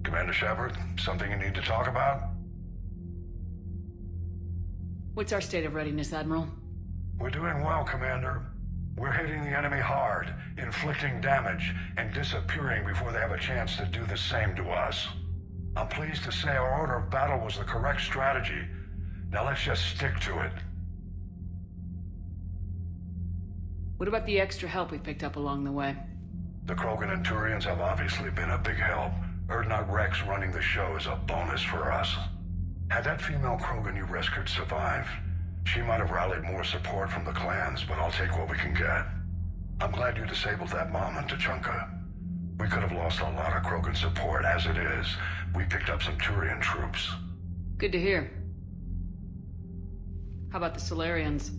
Commander Shepard, something you need to talk about? What's our state of readiness, Admiral? We're doing well, Commander. We're hitting the enemy hard, inflicting damage, and disappearing before they have a chance to do the same to us. I'm pleased to say our order of battle was the correct strategy. Now let's just stick to it. What about the extra help we picked up along the way? The Krogan and Turians have obviously been a big help. Urdnot Rex running the show is a bonus for us. Had that female Krogan you rescued survived, she might have rallied more support from the clans, but I'll take what we can get. I'm glad you disabled that mom in Tuchanka. We could have lost a lot of Krogan support. As it is, we picked up some Turian troops. Good to hear. How about the Solarians?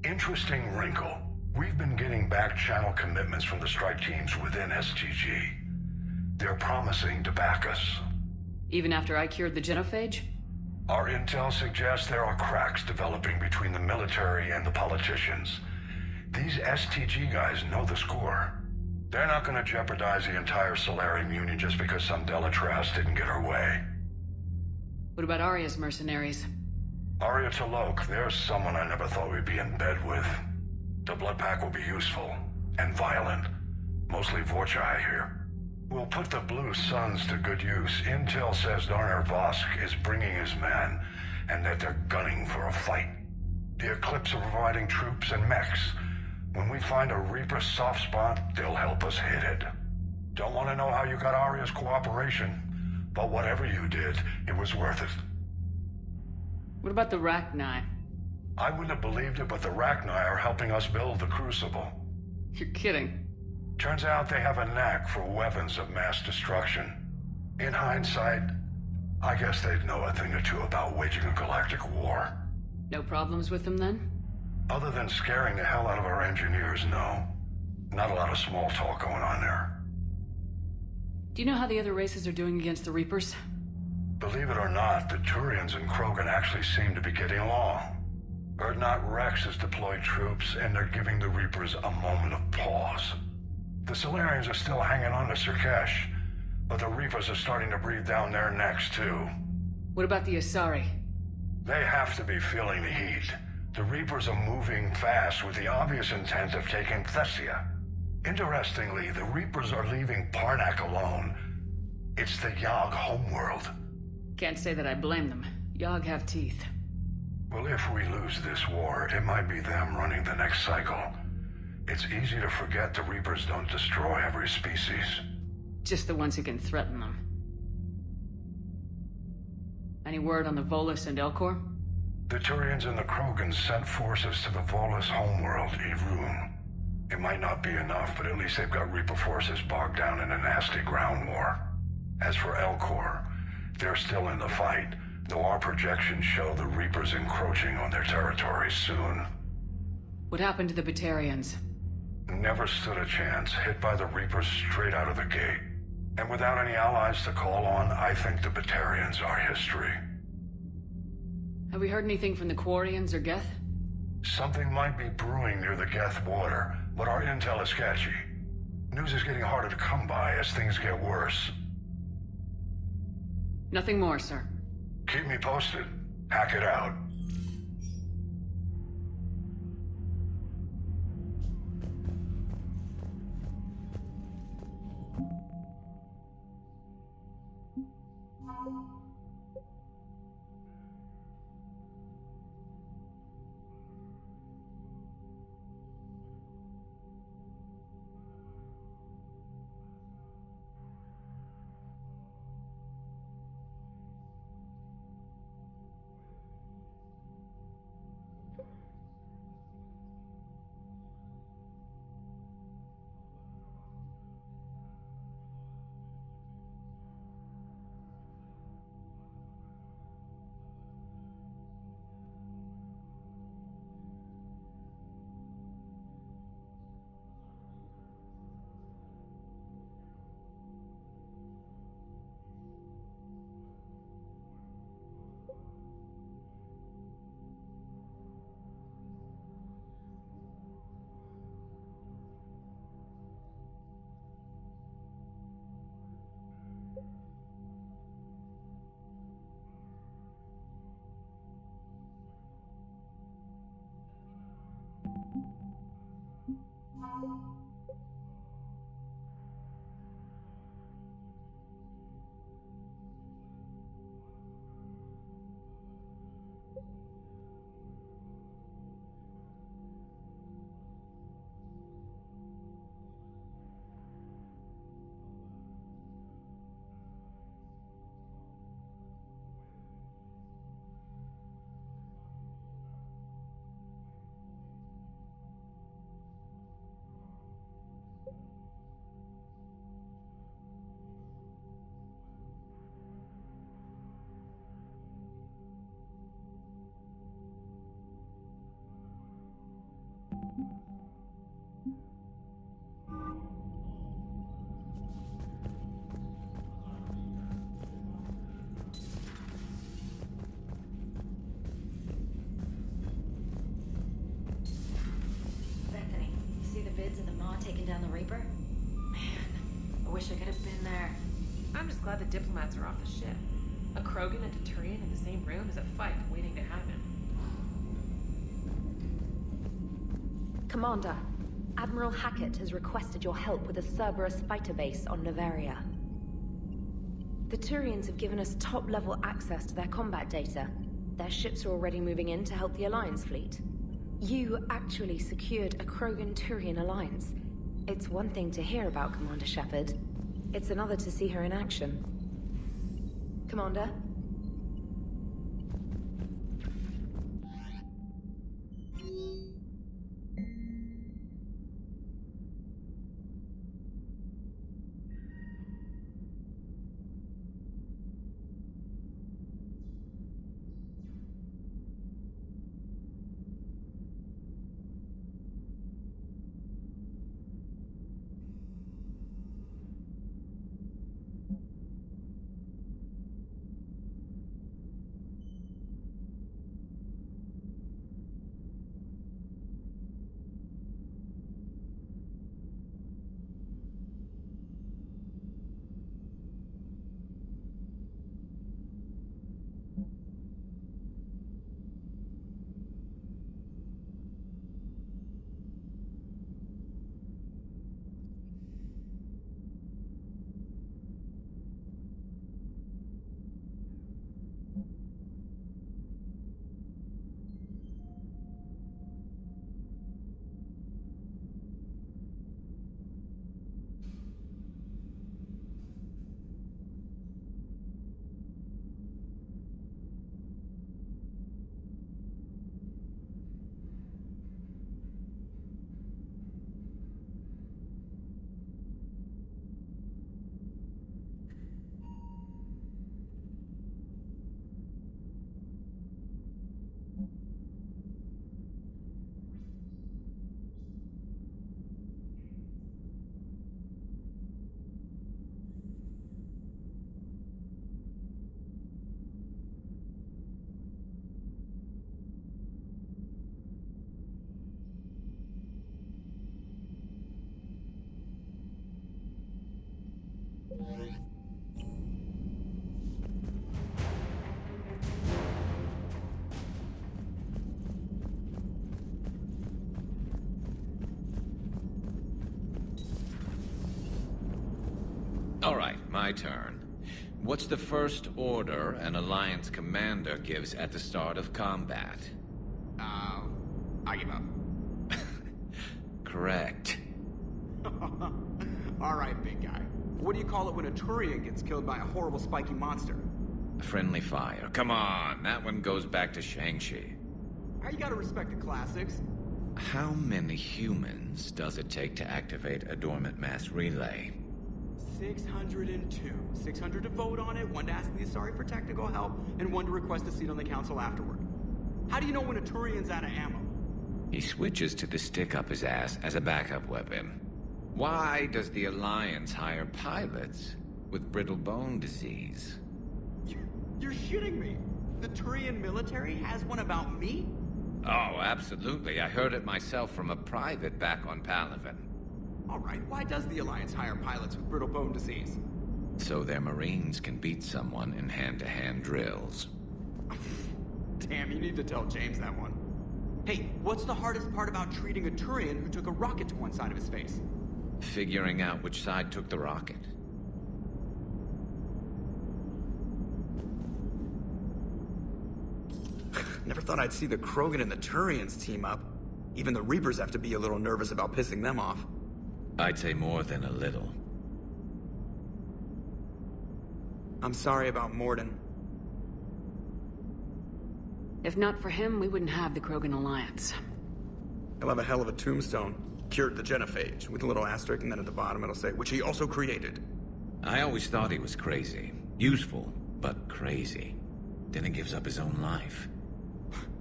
Interesting wrinkle. We've been getting back channel commitments from the strike teams within STG. They're promising to back us. Even after I cured the genophage? Our intel suggests there are cracks developing between the military and the politicians. These STG guys know the score. They're not going to jeopardize the entire Solarian Union just because some Delatras didn't get her way. What about Arya's mercenaries? Arya T'Loak, there's someone I never thought we'd be in bed with. The Blood Pack will be useful, and violent. Mostly Vorcha, I hear. We'll put the Blue Suns to good use. Intel says Darner Vosk is bringing his men, and that they're gunning for a fight. The Eclipse are providing troops and mechs. When we find a Reaper soft spot, they'll help us hit it. Don't want to know how you got Arya's cooperation, but whatever you did, it was worth it. What about the Rachni? I wouldn't have believed it, but the Rachni are helping us build the Crucible. You're kidding. Turns out they have a knack for weapons of mass destruction. In hindsight, I guess they'd know a thing or two about waging a galactic war. No problems with them then? Other than scaring the hell out of our engineers, no. Not a lot of small talk going on there. Do you know how the other races are doing against the Reapers? Believe it or not, the Turians and Krogan actually seem to be getting along. Urdnot Rex has deployed troops, and they're giving the Reapers a moment of pause. The Solarians are still hanging on to Surkesh, but the Reapers are starting to breathe down their necks, too. What about the Asari? They have to be feeling the heat. The Reapers are moving fast with the obvious intent of taking Thessia. Interestingly, the Reapers are leaving Parnak alone. It's the Yogg homeworld. Can't say that I blame them. Yogg have teeth. Well, if we lose this war, it might be them running the next cycle. It's easy to forget the Reapers don't destroy every species. Just the ones who can threaten them. Any word on the Volus and Elcor? The Turians and the Krogans sent forces to the Volus homeworld, Irun. It might not be enough, but at least they've got Reaper forces bogged down in a nasty ground war. As for Elcor, they're still in the fight, though our projections show the Reapers encroaching on their territory soon. What happened to the Batarians? Never stood a chance, hit by the Reapers straight out of the gate. And without any allies to call on, I think the Batarians are history. Have we heard anything from the Quarians or Geth? Something might be brewing near the Geth border, but our intel is sketchy. News is getting harder to come by as things get worse. Nothing more, sir. Keep me posted. Hackett out. Taking down the Reaper? Man, I wish I could have been there. I'm just glad the diplomats are off the ship. A Krogan and a Turian in the same room is a fight waiting to happen. Commander, Admiral Hackett has requested your help with a Cerberus fighter base on Novaria. The Turians have given us top-level access to their combat data. Their ships are already moving in to help the Alliance fleet. You actually secured a Krogan-Turian alliance. It's one thing to hear about, Commander Shepard. It's another to see her in action. Commander? All right, my turn. What's the first order an Alliance commander gives at the start of combat? I give up. Correct. All right, big guy. What do you call it when a Turian gets killed by a horrible spiky monster? Friendly fire. Come on, that one goes back to Shang-Chi. You gotta respect the classics. How many humans does it take to activate a dormant mass relay? 602. 600 to vote on it, 1 to ask the Asari for technical help, and 1 to request a seat on the council afterward. How do you know when a Turian's out of ammo? He switches to the stick up his ass as a backup weapon. Why does the Alliance hire pilots with brittle bone disease? You're shitting me. The Turian military has one about me? Oh, absolutely. I heard it myself from a private back on Palaven. All right, why does the Alliance hire pilots with brittle bone disease? So their Marines can beat someone in hand-to-hand drills. Damn, you need to tell James that one. Hey, what's the hardest part about treating a Turian who took a rocket to one side of his face? Figuring out which side took the rocket. Never thought I'd see the Krogan and the Turians team up. Even the Reapers have to be a little nervous about pissing them off. I'd say more than a little. I'm sorry about Morden. If not for him, we wouldn't have the Krogan Alliance. He'll have a hell of a tombstone. Cured the genophage, with a little asterisk, and then at the bottom it'll say, which he also created. I always thought he was crazy. Useful, but crazy. Then he gives up his own life.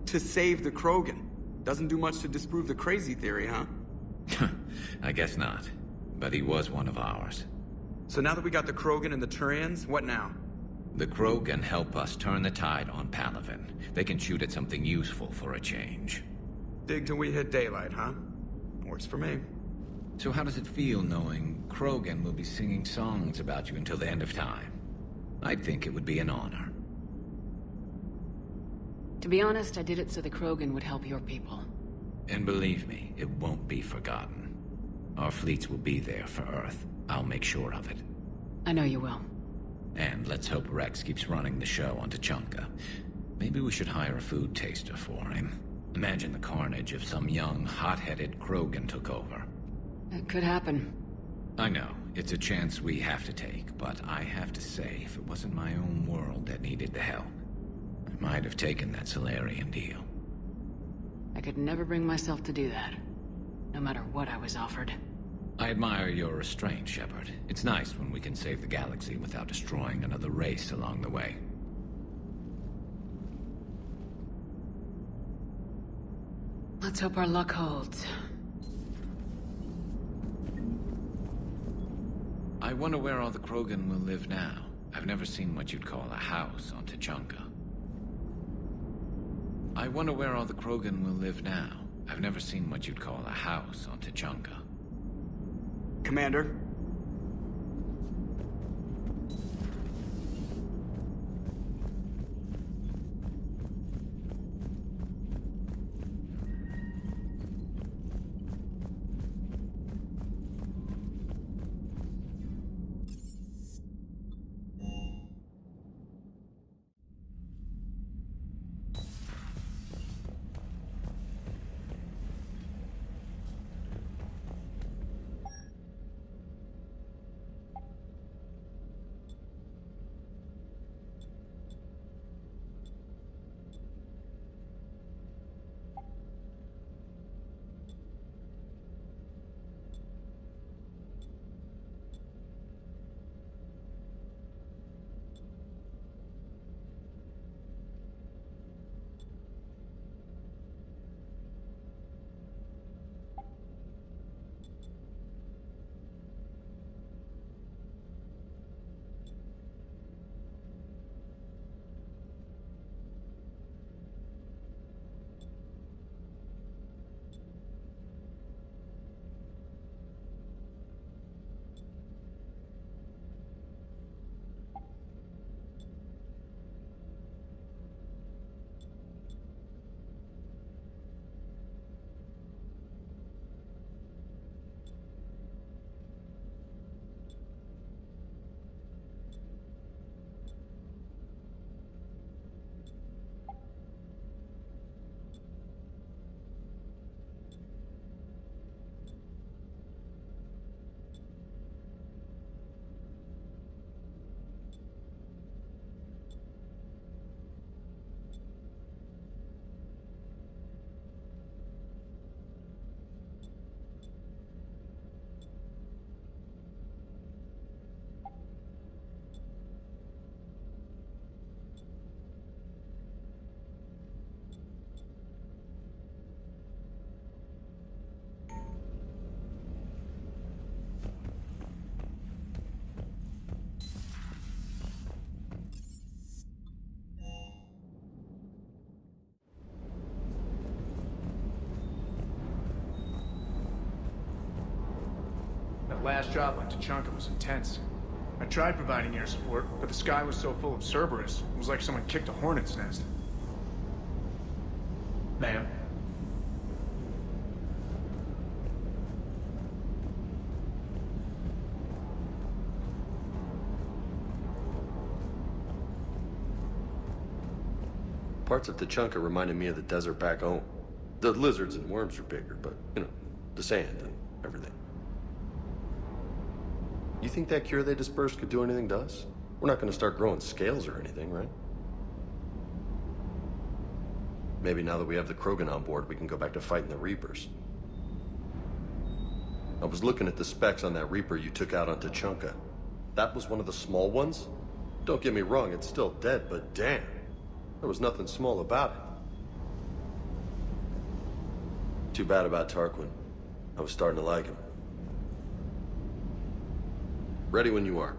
To save the Krogan. Doesn't do much to disprove the crazy theory, huh? I guess not. But he was one of ours. So now that we got the Krogan and the Turians, what now? The Krogan help us turn the tide on Palaven. They can shoot at something useful for a change. Dig till we hit daylight, huh? Works for me. So how does it feel knowing Krogan will be singing songs about you until the end of time? I'd think it would be an honor. To be honest, I did it so the Krogan would help your people. And believe me, it won't be forgotten. Our fleets will be there for Earth. I'll make sure of it. I know you will. And let's hope Rex keeps running the show on Tuchanka. Maybe we should hire a food taster for him. Imagine the carnage if some young, hot-headed Krogan took over. It could happen. I know, it's a chance we have to take, but I have to say, if it wasn't my own world that needed the help, I might have taken that Solarian deal. I could never bring myself to do that, no matter what I was offered. I admire your restraint, Shepard. It's nice when we can save the galaxy without destroying another race along the way. Let's hope our luck holds. I wonder where all the Krogan will live now. I've never seen what you'd call a house on Tuchanka. I wonder where all the Krogan will live now. I've never seen what you'd call a house on Tuchanka. Commander? That last job on Tuchanka was intense. I tried providing air support, but the sky was so full of Cerberus, it was like someone kicked a hornet's nest. Ma'am? Parts of Tachanka reminded me of the desert back home. The lizards and worms are bigger, but, you know, the sand and everything. You think that cure they dispersed could do anything to us? We're not gonna start growing scales or anything, right? Maybe now that we have the Krogan on board, we can go back to fighting the Reapers. I was looking at the specs on that Reaper you took out on Tachanka. That was one of the small ones? Don't get me wrong, it's still dead, but damn. There was nothing small about it. Too bad about Tarquin. I was starting to like him. Ready when you are.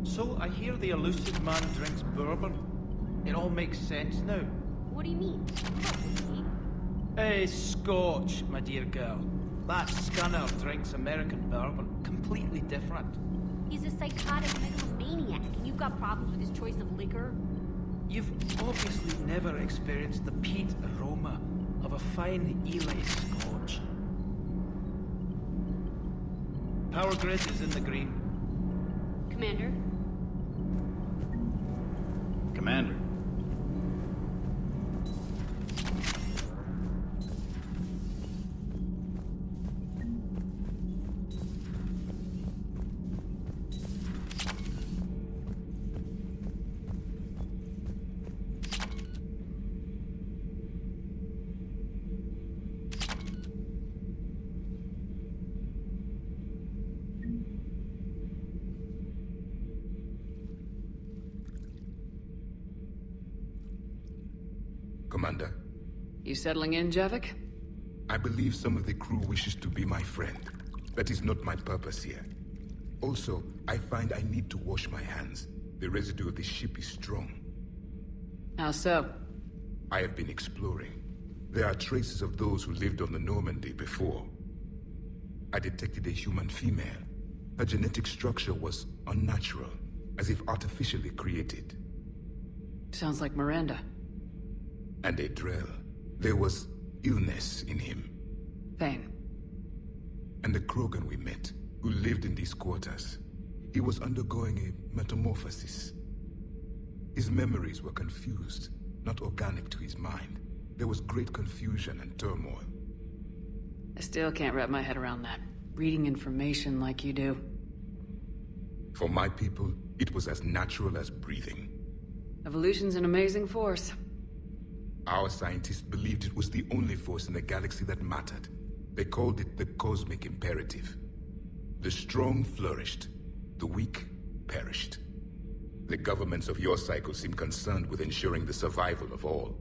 So, I hear the elusive man drinks bourbon. It all makes sense now. What do you mean? Scotch, my dear girl. That scunner drinks American bourbon. Completely different. He's a psychotic megalomaniac, and you've got problems with his choice of liquor? You've obviously never experienced the peat aroma of a fine Ely Scotch. Power grid is in the green. Commander? Commander. Commander. You settling in, Javik? I believe some of the crew wishes to be my friend. That is not my purpose here. Also, I find I need to wash my hands. The residue of the ship is strong. How so? I have been exploring. There are traces of those who lived on the Normandy before. I detected a human female. Her genetic structure was unnatural, as if artificially created. Sounds like Miranda. And a Drell. There was illness in him. Thane. And the Krogan we met, who lived in these quarters. He was undergoing a metamorphosis. His memories were confused, not organic to his mind. There was great confusion and turmoil. I still can't wrap my head around that. Reading information like you do. For my people, it was as natural as breathing. Evolution's an amazing force. Our scientists believed it was the only force in the galaxy that mattered. They called it the cosmic imperative. The strong flourished, the weak perished. The governments of your cycle seem concerned with ensuring the survival of all.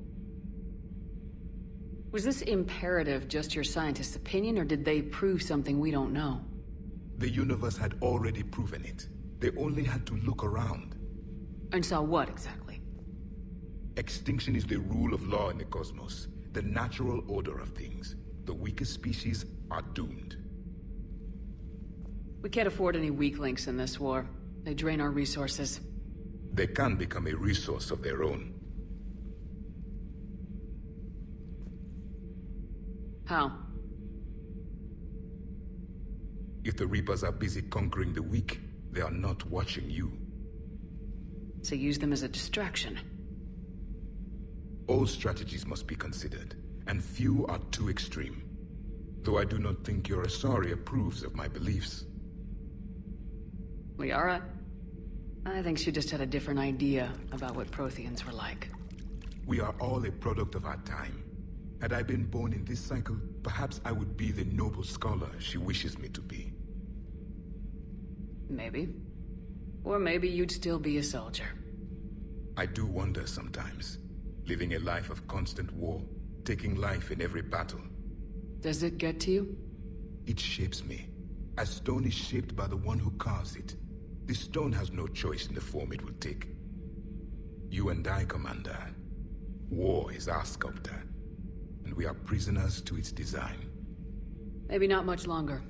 Was this imperative just your scientists' opinion, or did they prove something we don't know? The universe had already proven it. They only had to look around. And saw what, exactly? Extinction is the rule of law in the cosmos, the natural order of things. The weakest species are doomed. We can't afford any weak links in this war. They drain our resources. They can become a resource of their own. How? If the Reapers are busy conquering the weak, they are not watching you. So use them as a distraction. All strategies must be considered, and few are too extreme. Though I do not think your Asari approves of my beliefs. Liara? I think she just had a different idea about what Protheans were like. We are all a product of our time. Had I been born in this cycle, perhaps I would be the noble scholar she wishes me to be. Maybe. Or maybe you'd still be a soldier. I do wonder sometimes. Living a life of constant war, taking life in every battle. Does it get to you? It shapes me, as stone is shaped by the one who carves it. The stone has no choice in the form it will take. You and I, Commander. War is our sculptor, and we are prisoners to its design. Maybe not much longer.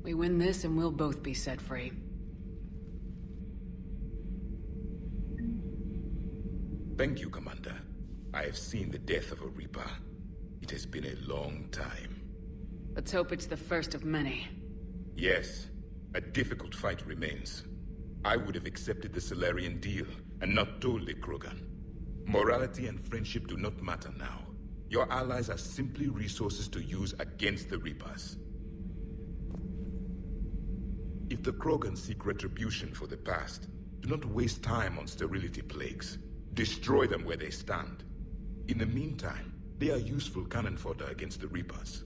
We win this and we'll both be set free. Thank you, Commander. I have seen the death of a Reaper. It has been a long time. Let's hope it's the first of many. Yes, a difficult fight remains. I would have accepted the Solarian deal and not told the Krogan. Morality and friendship do not matter now. Your allies are simply resources to use against the Reapers. If the Krogan seek retribution for the past, do not waste time on sterility plagues. Destroy them where they stand. In the meantime, they are useful cannon fodder against the Reapers.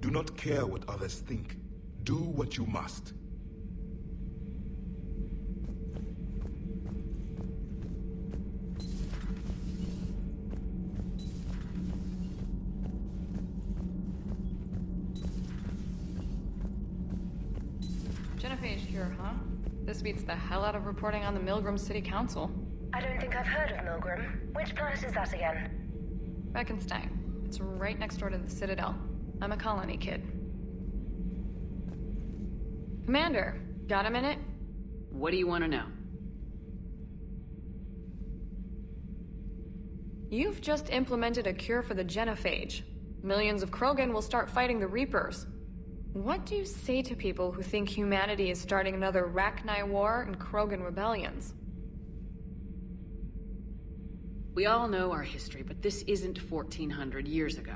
Do not care what others think. Do what you must. Genophage cure, huh? This beats the hell out of reporting on the Milgram City Council. I don't think I've heard of Milgram. Which planet is that again? Reichenstein. It's right next door to the Citadel. I'm a colony kid. Commander, got a minute? What do you want to know? You've just implemented a cure for the genophage. Millions of Krogan will start fighting the Reapers. What do you say to people who think humanity is starting another Rachni War and Krogan rebellions? We all know our history, but this isn't 1400 years ago.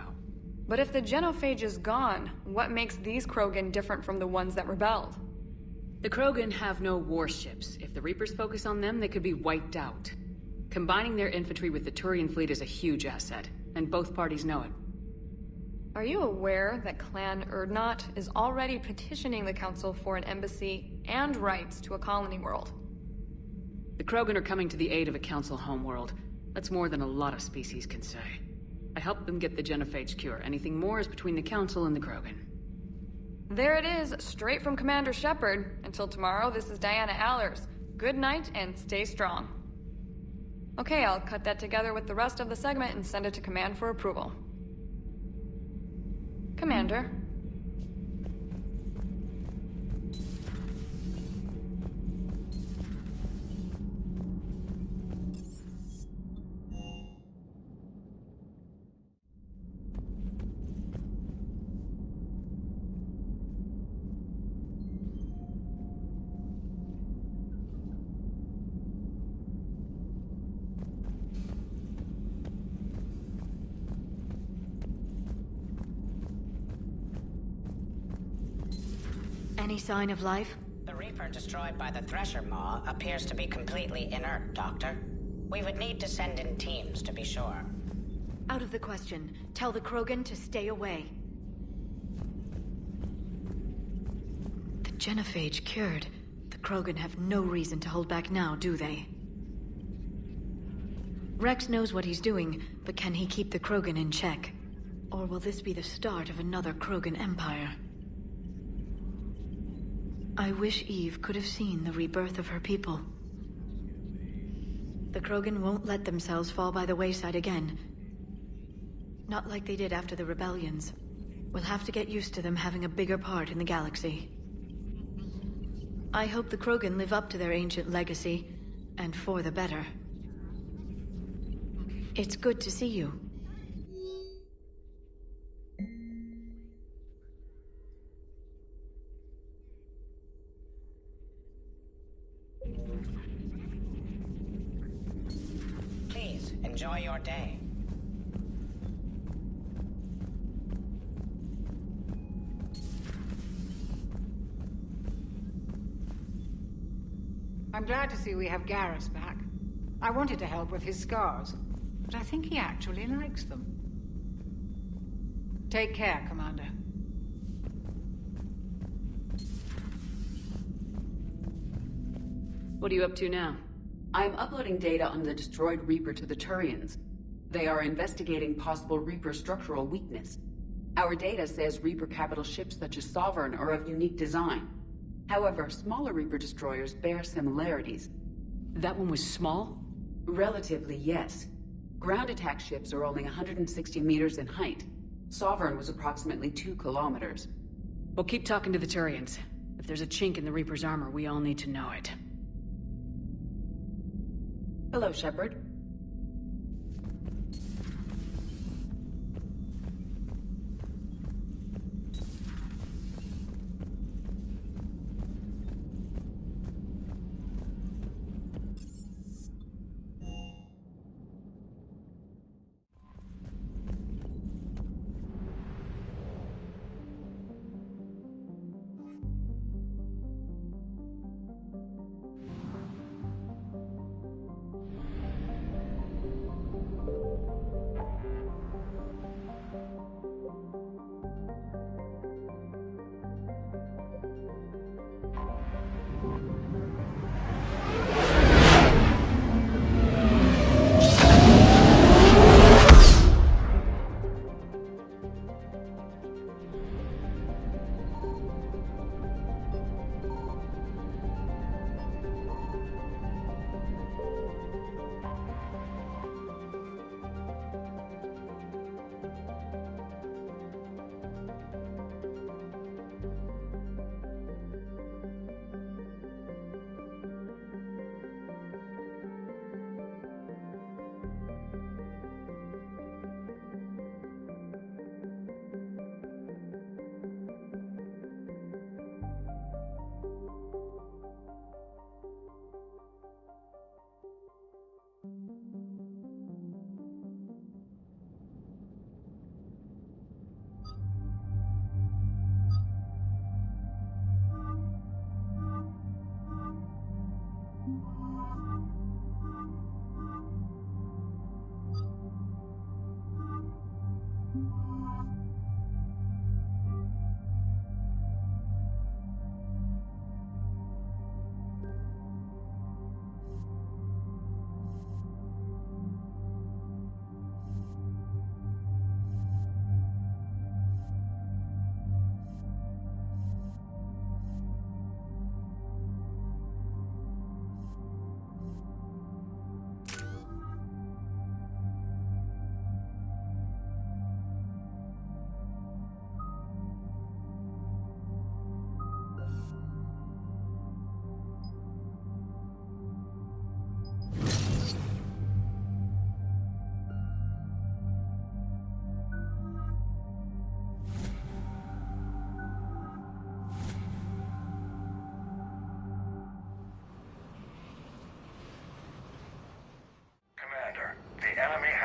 But if the genophage is gone, what makes these Krogan different from the ones that rebelled? The Krogan have no warships. If the Reapers focus on them, they could be wiped out. Combining their infantry with the Turian fleet is a huge asset, and both parties know it. Are you aware that Clan Urdnot is already petitioning the Council for an embassy and rights to a colony world? The Krogan are coming to the aid of a Council homeworld. That's more than a lot of species can say. I helped them get the genophage cure. Anything more is between the Council and the Krogan. There it is, straight from Commander Shepard. Until tomorrow, this is Diana Allers. Good night and stay strong. Okay, I'll cut that together with the rest of the segment and send it to Command for approval. Commander. Any sign of life? The Reaper destroyed by the Thresher Maw appears to be completely inert, Doctor. We would need to send in teams to be sure. Out of the question. Tell the Krogan to stay away. The genophage cured. The Krogan have no reason to hold back now, do they? Rex knows what he's doing, but can he keep the Krogan in check? Or will this be the start of another Krogan empire? I wish Eve could have seen the rebirth of her people. The Krogan won't let themselves fall by the wayside again. Not like they did after the rebellions. We'll have to get used to them having a bigger part in the galaxy. I hope the Krogan live up to their ancient legacy, and for the better. It's good to see you. Please, enjoy your day. I'm glad to see we have Garrus back. I wanted to help with his scars, but I think he actually likes them. Take care, Commander. What are you up to now? I'm uploading data on the destroyed Reaper to the Turians. They are investigating possible Reaper structural weakness. Our data says Reaper capital ships such as Sovereign are of unique design. However, smaller Reaper destroyers bear similarities. That one was small? Relatively, yes. Ground attack ships are only 160 meters in height. Sovereign was approximately 2 kilometers. We'll keep talking to the Turians. If there's a chink in the Reaper's armor, we all need to know it. Hello, Shepard.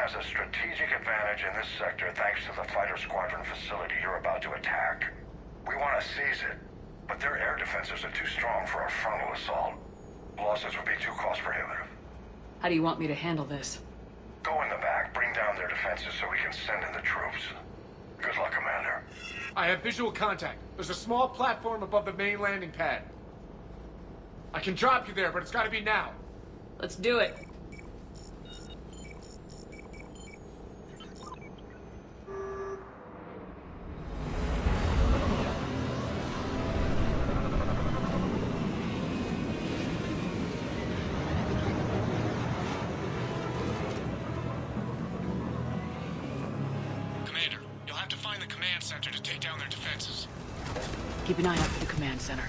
has a strategic advantage in this sector thanks to the fighter squadron facility you're about to attack. We want to seize it, but their air defenses are too strong for a frontal assault. Losses would be too cost prohibitive. How do you want me to handle this? Go in the back, bring down their defenses so we can send in the troops. Good luck, Commander. I have visual contact. There's a small platform above the main landing pad. I can drop you there, but it's gotta be now. Let's do it. Center to take down their defenses. Keep an eye out for the command center.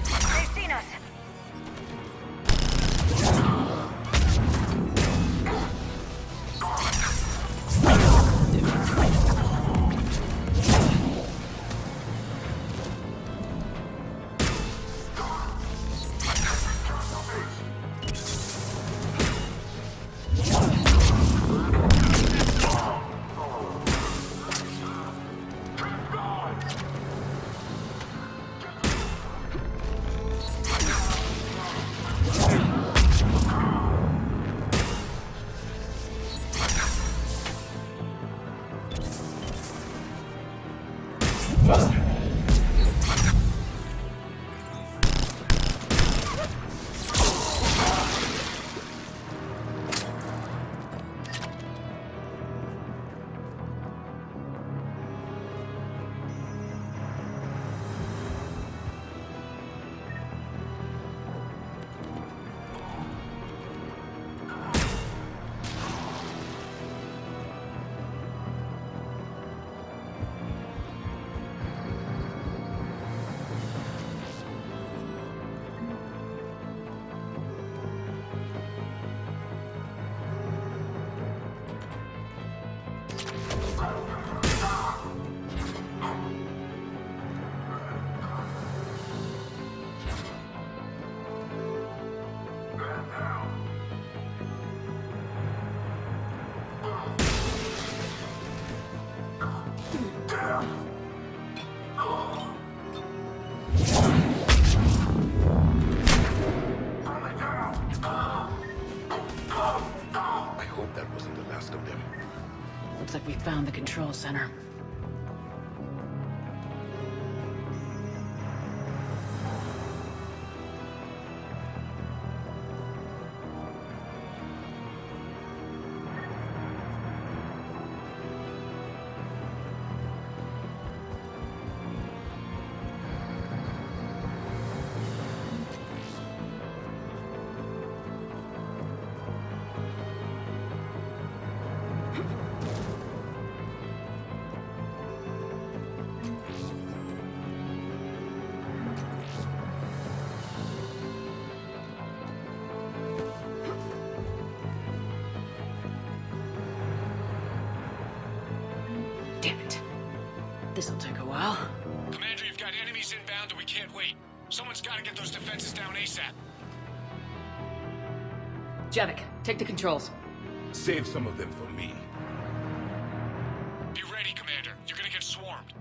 They've seen us. Looks like we found the control center. Damn it. This'll take a while. Commander, you've got enemies inbound and we can't wait. Someone's gotta get those defenses down ASAP. Javik, take the controls. Save some of them for me. Be ready, Commander. You're gonna get swarmed.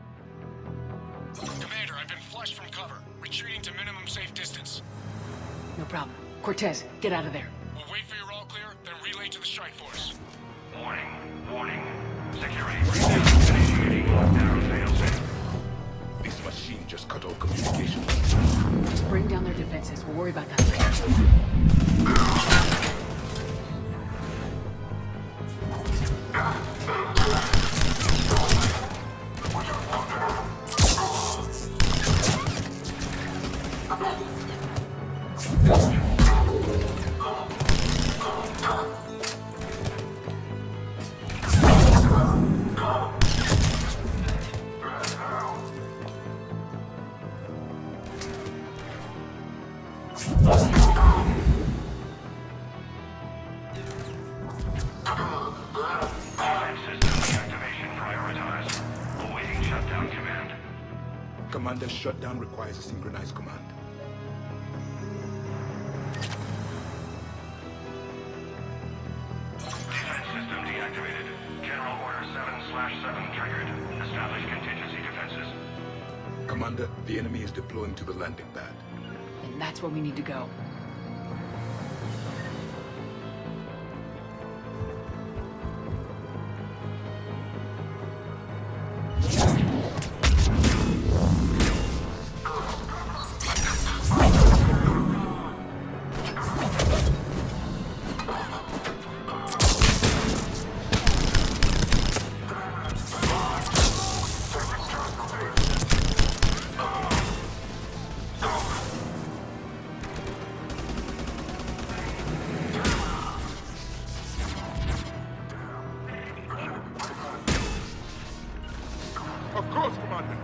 Commander, I've been flushed from cover. Retreating to minimum safe distance. No problem. Cortez, get out of there. We'll wait for your all clear, then relay to the strike force. Warning. Warning. Security breakdown. Initiating lockdown failsafe. This machine just cut all communication. Just bring down their defenses. We'll worry about that later. Commander, shutdown requires a synchronized command. Defense system deactivated. 7 triggered. Establish contingency defenses. Commander, the enemy is deploying to the landing pad. And that's where we need to go. Of course, Commander.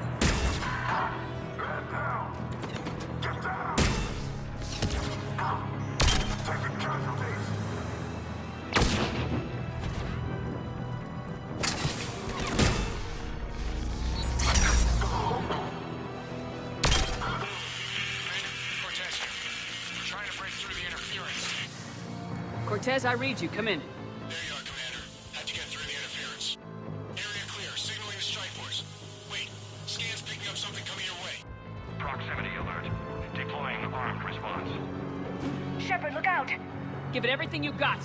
Cortez, I read you. Come in. There you are, Commander. How'd you get through the interference? Area clear. Signaling the strike force. Wait. Scan's picking up something coming your way. Proximity alert. Deploying armed response. Shepard, look out! Give it everything you got.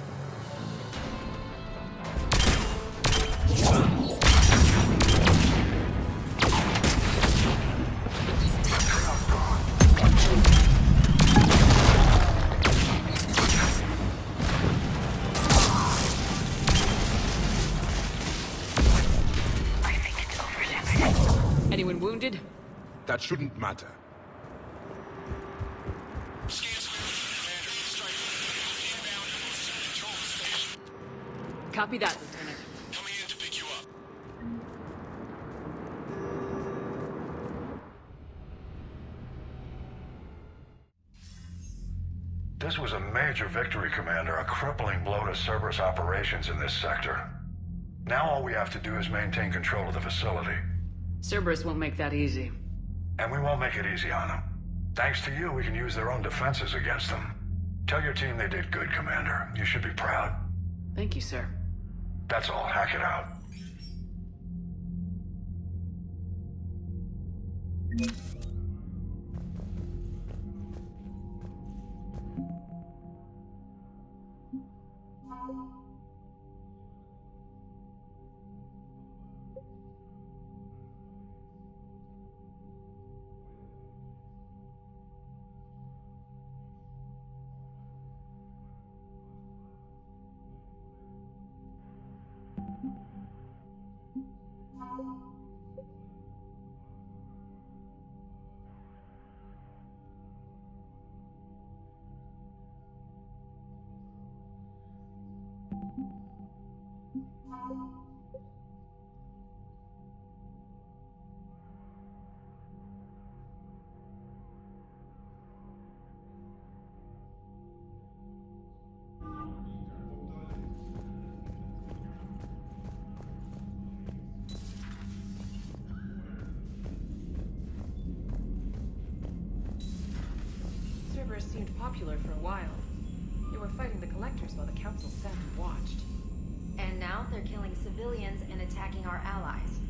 Anyone wounded? That shouldn't matter. Copy that, Lieutenant. Coming in to pick you up. This was a major victory, Commander. A crippling blow to Cerberus operations in this sector. Now all we have to do is maintain control of the facility. Cerberus won't make that easy. And we won't make it easy on them. Thanks to you, we can use their own defenses against them. Tell your team they did good, Commander. You should be proud. Thank you, sir. That's all. Hackett out. Cerberus seemed popular for a while. They were fighting the Collectors while the Council sat and watched. And now they're killing civilians and attacking our allies.